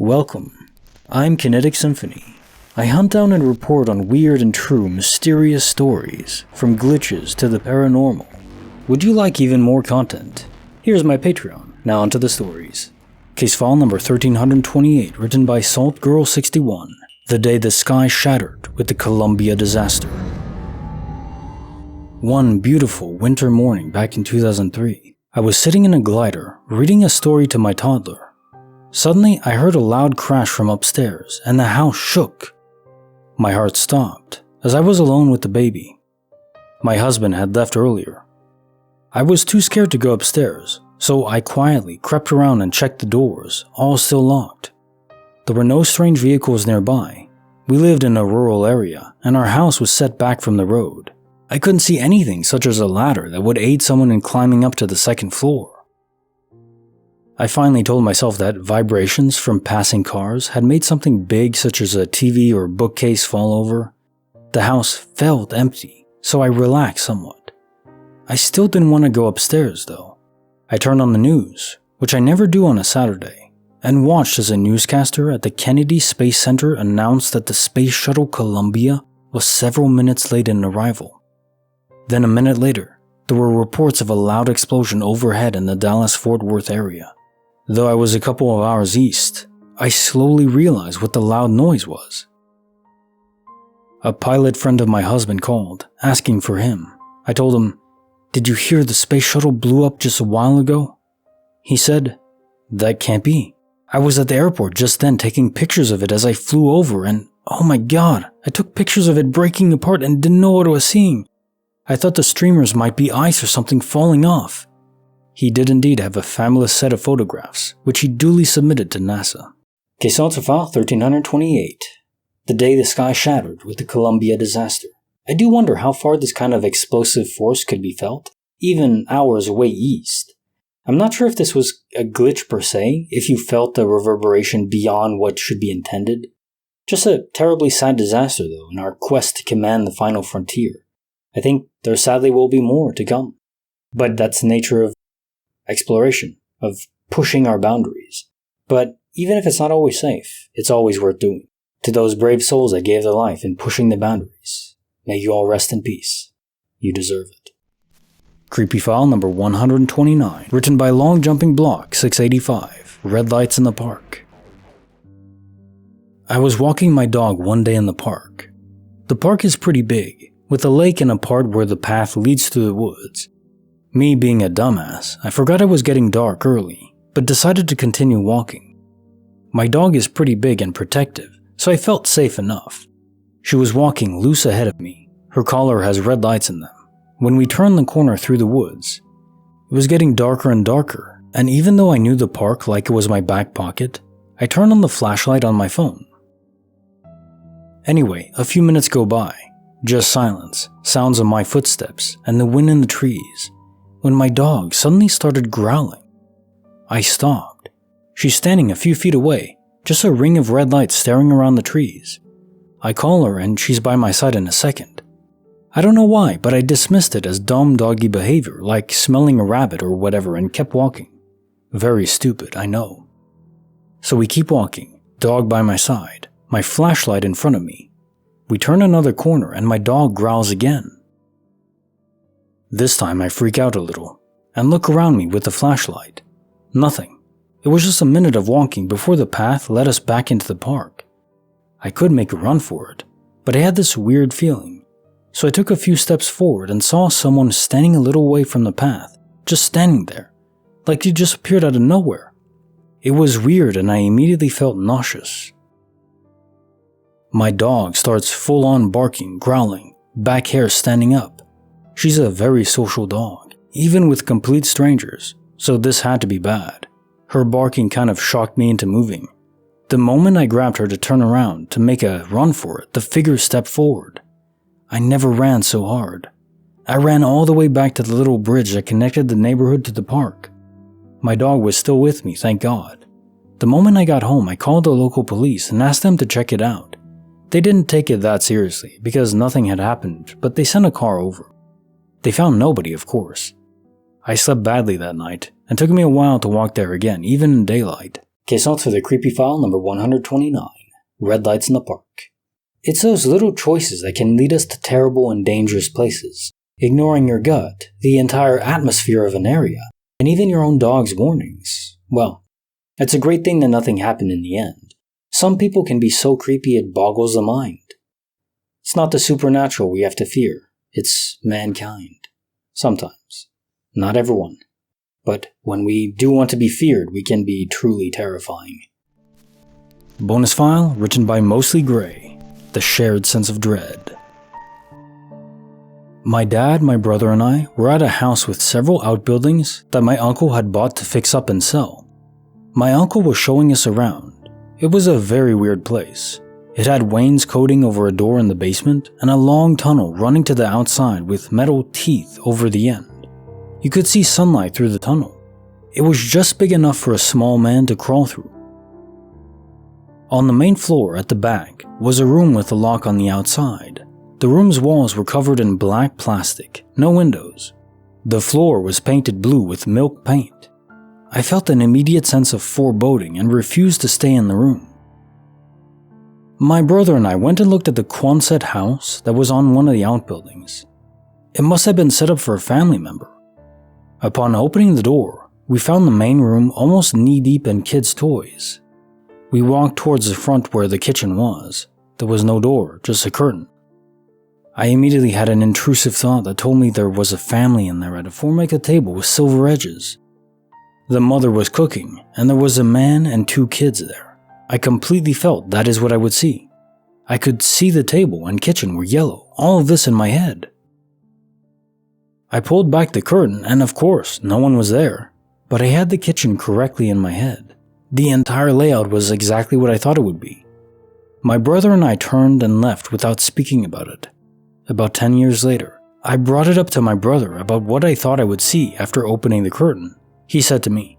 Welcome. I'm Kinetic Symphony. I hunt down and report on weird and true mysterious stories, from glitches to the paranormal. Would you like even more content? Here's my Patreon. Now onto the stories. Case file number 1328, written by SaltGirl61. The day the sky shattered with the Columbia disaster. One beautiful winter morning back in 2003, I was sitting in a glider, reading a story to my toddler. Suddenly, I heard a loud crash from upstairs, and the house shook. My heart stopped, as I was alone with the baby. My husband had left earlier. I was too scared to go upstairs, so I quietly crept around and checked the doors, all still locked. There were no strange vehicles nearby. We lived in a rural area, and our house was set back from the road. I couldn't see anything such as a ladder that would aid someone in climbing up to the second floor. I finally told myself that vibrations from passing cars had made something big such as a TV or bookcase fall over. The house felt empty, so I relaxed somewhat. I still didn't want to go upstairs though. I turned on the news, which I never do on a Saturday, and watched as a newscaster at the Kennedy Space Center announced that the Space Shuttle Columbia was several minutes late in arrival. Then a minute later, there were reports of a loud explosion overhead in the Dallas-Fort Worth area. Though I was a couple of hours east, I slowly realized what the loud noise was. A pilot friend of my husband called, asking for him. I told him, "Did you hear the space shuttle blew up just a while ago?" He said, "That can't be. I was at the airport just then taking pictures of it as I flew over and oh my god, I took pictures of it breaking apart and didn't know what I was seeing. I thought the streamers might be ice or something falling off." He did indeed have a fabulous set of photographs, which he duly submitted to NASA. Case file 1328. The day the sky shattered with the Columbia disaster. I do wonder how far this kind of explosive force could be felt, even hours away east. I'm not sure if this was a glitch per se, if you felt the reverberation beyond what should be intended. Just a terribly sad disaster though, in our quest to command the final frontier. I think there sadly will be more to come. But that's the nature of exploration, of pushing our boundaries. But even if it's not always safe, it's always worth doing. To those brave souls that gave their life in pushing the boundaries, may you all rest in peace. You deserve it. Creepy file number 129, written by Long Jumping Block 685, Red Lights in the Park. I was walking my dog one day in the park. The park is pretty big, with a lake and a part where the path leads through the woods. Me being a dumbass, I forgot it was getting dark early, but decided to continue walking. My dog is pretty big and protective, so I felt safe enough. She was walking loose ahead of me. Her collar has red lights in them. When we turned the corner through the woods, it was getting darker and darker, and even though I knew the park like it was my back pocket, I turned on the flashlight on my phone. Anyway, a few minutes go by. Just silence, sounds of my footsteps, and the wind in the trees. When my dog suddenly started growling. I stopped. She's standing a few feet away, just a ring of red lights staring around the trees. I call her and she's by my side in a second. I don't know why, but I dismissed it as dumb doggy behavior, like smelling a rabbit or whatever, and kept walking. Very stupid, I know. So we keep walking, dog by my side, my flashlight in front of me. We turn another corner and my dog growls again. This time I freak out a little, and look around me with the flashlight. Nothing. It was just a minute of walking before the path led us back into the park. I could make a run for it, but I had this weird feeling. So I took a few steps forward and saw someone standing a little way from the path, just standing there, like he just appeared out of nowhere. It was weird and I immediately felt nauseous. My dog starts full on barking, growling, back hair standing up. She's a very social dog, even with complete strangers, so this had to be bad. Her barking kind of shocked me into moving. The moment I grabbed her to turn around to make a run for it, the figure stepped forward. I never ran so hard. I ran all the way back to the little bridge that connected the neighborhood to the park. My dog was still with me, thank God. The moment I got home, I called the local police and asked them to check it out. They didn't take it that seriously because nothing had happened, but they sent a car over. They found nobody, of course. I slept badly that night, and took me a while to walk there again, even in daylight. Case notes for the creepy file number 129, Red Lights in the Park. It's those little choices that can lead us to terrible and dangerous places. Ignoring your gut, the entire atmosphere of an area, and even your own dog's warnings. Well, it's a great thing that nothing happened in the end. Some people can be so creepy it boggles the mind. It's not the supernatural we have to fear, it's mankind. Sometimes. Not everyone. But when we do want to be feared, we can be truly terrifying. Bonus file written by mostlygray, The Shared Sense of Dread. My dad, my brother, and I were at a house with several outbuildings that my uncle had bought to fix up and sell. My uncle was showing us around. It was a very weird place. It had wainscoting over a door in the basement and a long tunnel running to the outside with metal teeth over the end. You could see sunlight through the tunnel. It was just big enough for a small man to crawl through. On the main floor at the back was a room with a lock on the outside. The room's walls were covered in black plastic, no windows. The floor was painted blue with milk paint. I felt an immediate sense of foreboding and refused to stay in the room. My brother and I went and looked at the Quonset house that was on one of the outbuildings. It must have been set up for a family member. Upon opening the door, we found the main room almost knee-deep in kids' toys. We walked towards the front where the kitchen was. There was no door, just a curtain. I immediately had an intrusive thought that told me there was a family in there at a Formica table with silver edges. The mother was cooking, and there was a man and 2 kids there. I completely felt that is what I would see. I could see the table and kitchen were yellow, all of this in my head. I pulled back the curtain, and of course, no one was there, but I had the kitchen correctly in my head. The entire layout was exactly what I thought it would be. My brother and I turned and left without speaking about it. About 10 years later, I brought it up to my brother about what I thought I would see after opening the curtain. He said to me,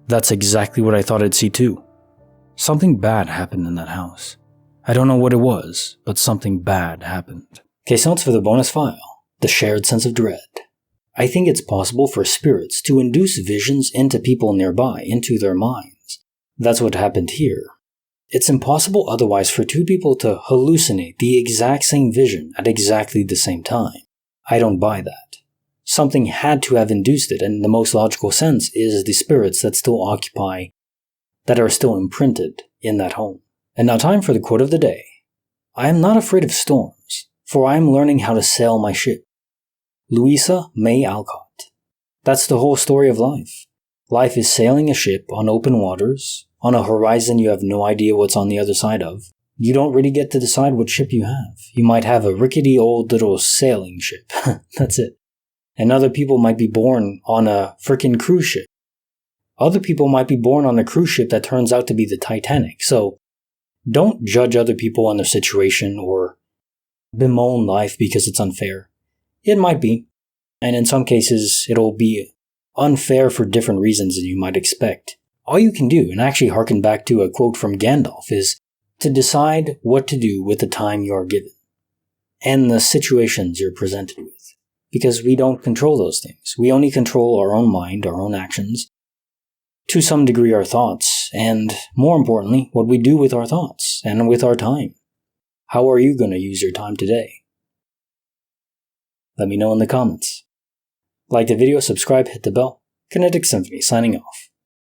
"That's exactly what I thought I'd see too." Something bad happened in that house. I don't know what it was, but something bad happened. Case notes for the bonus file, The Shared Sense of Dread. I think it's possible for spirits to induce visions into people nearby, into their minds. That's what happened here. It's impossible otherwise for 2 people to hallucinate the exact same vision at exactly the same time. I don't buy that. Something had to have induced it, and the most logical sense is the spirits that still occupy, that are still imprinted in that home. And now time for the quote of the day. I am not afraid of storms, for I am learning how to sail my ship. Louisa May Alcott. That's the whole story of life. Life is sailing a ship on open waters, on a horizon you have no idea what's on the other side of. You don't really get to decide what ship you have. You might have a rickety old little sailing ship. That's it. And other people might be born on a frickin' cruise ship. Other people might be born on a cruise ship that turns out to be the Titanic. So don't judge other people on their situation or bemoan life because it's unfair. It might be. And in some cases, it'll be unfair for different reasons than you might expect. All you can do, and actually harken back to a quote from Gandalf, is to decide what to do with the time you are given and the situations you're presented with. Because we don't control those things. We only control our own mind, our own actions, to some degree our thoughts, and more importantly, what we do with our thoughts and with our time. How are you going to use your time today? Let me know in the comments. Like the video, subscribe, hit the bell. Kinetic Symphony signing off.